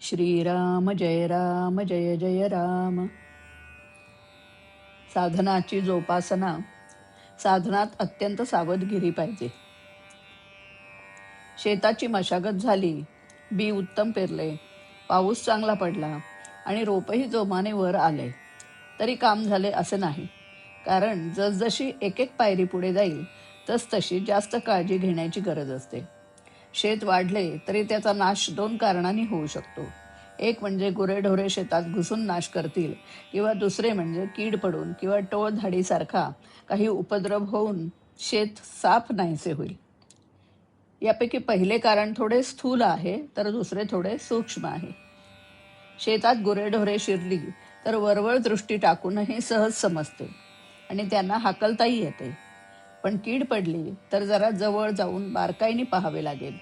श्रीराम जय जय राम. साधनाची जोपासना. साधनात अत्यंत सावधगिरी पाहिजे. शेताची मशागत झाली, बी उत्तम पेरले, पाऊस चांगला पडला आणि रोपही जोमाने वर आले तरी काम झाले असे नाही. कारण जसजशी एक एक पायरी पुढे जाईल तशी जास्त काळजी घेण्याची गरज असते. शेत वाढले तरी त्याचा नाश 2 कारणांनी होऊ शकतो. एक म्हणजे गुरेढोरे शेतात घुसून नाश करतील, किंवा दुसरे म्हणजे कीड पडून किंवा टोळधाडीसारखा काही उपद्रव होऊन शेत साफ नाहीसे होईल. यापैकी पहिले कारण थोडे स्थूल आहे तर दुसरे थोडे सूक्ष्म आहे. शेतात गुरेढोरे शिरली तर वरवळ दृष्टी टाकूनही सहज समजते आणि त्यांना हाकलताही येते. पण कीड पडली तर जरा जवळ जाऊन बारकाईने पाहावे लागेल.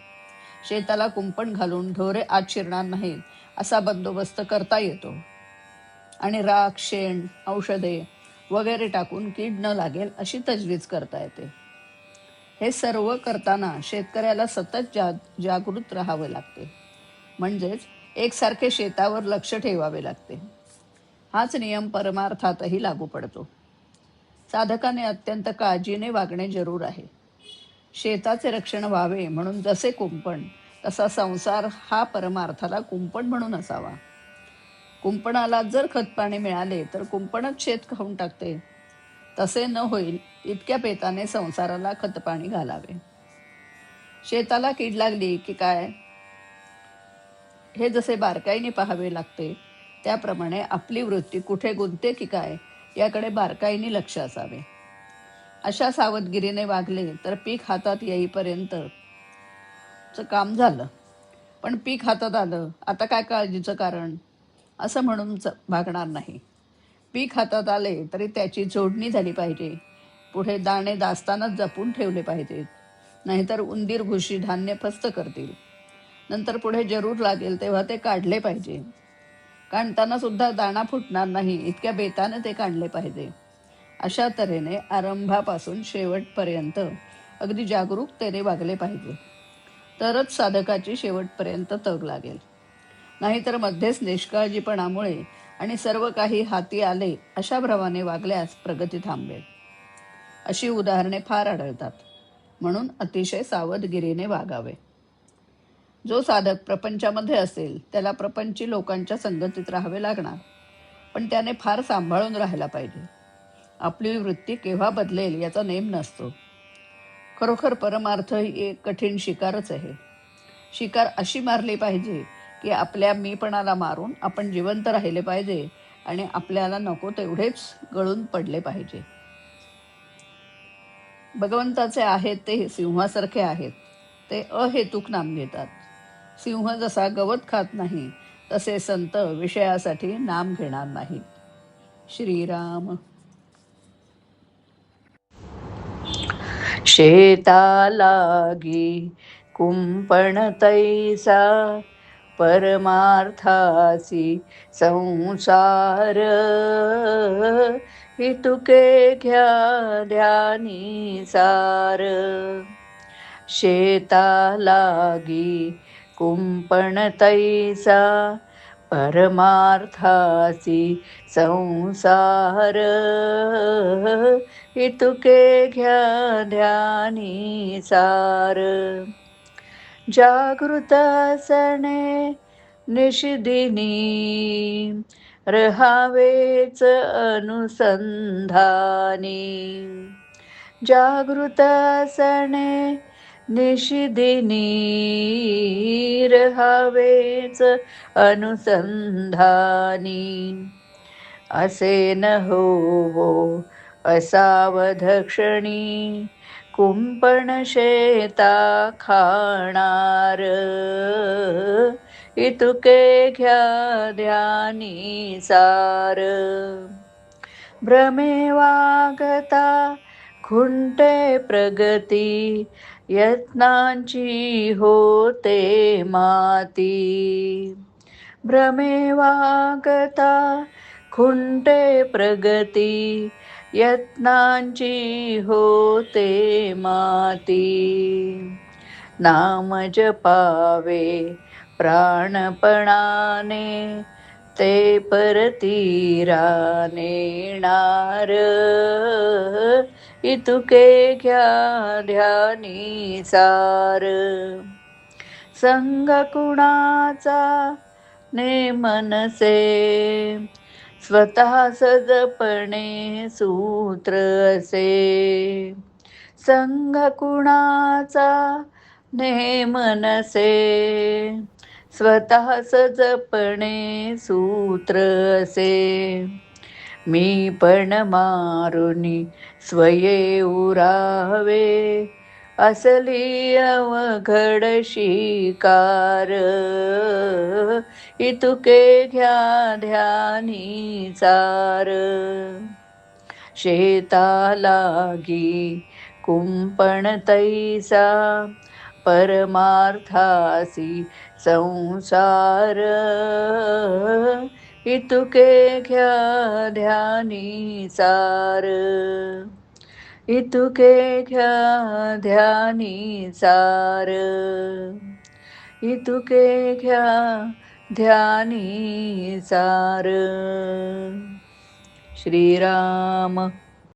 शेताला कुंपण घालून ढोरे आत शिरणार नाहीत असा बंदोबस्त करता येतो आणि राख, शेण, औषधे वगैरे टाकून कीड न लागेल अशी तजवीज करता येते. हे सर्व करताना शेतकऱ्याला सतत जागृत राहावे लागते. म्हणजेच एकसारखे शेतावर लक्ष ठेवावे लागते. हाच नियम परमार्थातही लागू पडतो. साधकाने अत्यंत काळजीने वागणे जरूर आहे. शेताचे रक्षण व्हावे म्हणून जसे कुंपण, तसा संसार हा परमार्थाला कुंपण म्हणून असावा. कुंपणाला जर खतपाणी मिळाले तर कुंपणच शेत खाऊन टाकते. तसे न होईल इतक्या बेताने संसाराला खतपाणी घालावे. शेताला कीड लागली की काय हे जसे बारकाईने पाहावे लागते, त्याप्रमाणे आपली वृत्ती कुठे गुंतते की काय याकडे बारकाईने लक्ष असावे. अशा सावधगिरीने वागले तर पीक हातात येईपर्यंत काम झालं. पण पीक हातात आलं, आता काय काळजीचं कारण असं म्हणून भागणार नाही. पीक हातात आले तरी त्याची जोडणी झाली पाहिजे. पुढे दाणे दास्तानच जपून ठेवले पाहिजेत, नाहीतर उंदीर घुशी धान्य फस्त करतील. नंतर पुढे जरूर लागेल तेव्हा ते काढले पाहिजे. काढताना सुद्धा दाणा फुटणार नाही इतक्या बेताने ते काढले पाहिजे. अशा तऱ्हेने आरंभापासून शेवटपर्यंत अगदी जागरूकतेने वागले पाहिजे. तरच साधकाची शेवटपर्यंत तग लागेल. नाहीतर मध्येच निष्काळजीपणामुळे आणि सर्व काही हाती आले अशा भ्रमाने वागल्यास प्रगती थांबेल. अशी उदाहरणे फार आढळतात. म्हणून अतिशय सावधगिरीने वागावे. जो साधक प्रपंचामध्ये असेल त्याला प्रपंची लोकांच्या संगतीत राहावे लागणार, पण त्याने फार सांभाळून राहायला पाहिजे. आपली वृत्ती केव्हा बदलेल याचा नेम नसतो. खरोखर परमार्थ ही एक कठीण शिकारच आहे. शिकार अशी मारली पाहिजे की आपल्या मीपणाला मारून आपण जिवंत राहिले पाहिजे आणि आपल्याला नको तेवढेच गळून पडले पाहिजे. भगवंताचे आहेत ते सिंहासारखे आहेत. ते अहेतुक नाम घेतात. सिंह जसा गवत खात नाही तसे संत विषयासाठी नाम घेणार नाहीत. श्रीराम. शेतालागी कुंपण तैसा परमार्थासी संसार. हितुके घ्या ध्यानी सार. शेतालागी कुंपण तैसा परमार्थासी संसार. हितुके घ्या ध्यानी सार. जागृत असणे निशिदिनी रहावेच अनुसंधानी. जागृत असणे निशिदिनी रहावेच अनुसंधानी. असे न होवो असावधक्षणी कुंपण शेता खाणार. हितुके घ्या ध्यानी सार. भ्रमे वागता खुंटे प्रगती यत्नांची होते माती. भ्रमे वागता खुंटे प्रगती यत्नांची होते माती. नाम जपावे प्राणपणाने ते परतीरा नेणार. इतुके घ्या ध्यानी सार. संग कुणाचा ने मनसे स्वतः सजपणे सूत्र असे. संग कुणाचा ने मनसे स्वतः सजपणे सूत्र असे. मी पण मारुनी स्वये उरावे असली अवघड शिकार. इतुके घ्या ध्यानी सार. शेता लागी कुंपण तैसा परमार्थासी संसार. इतुके घ्या ध्यानी सार. इतुके घ्या ध्यानी सार. इतुके घ्या ध्यानी सार. श्रीराम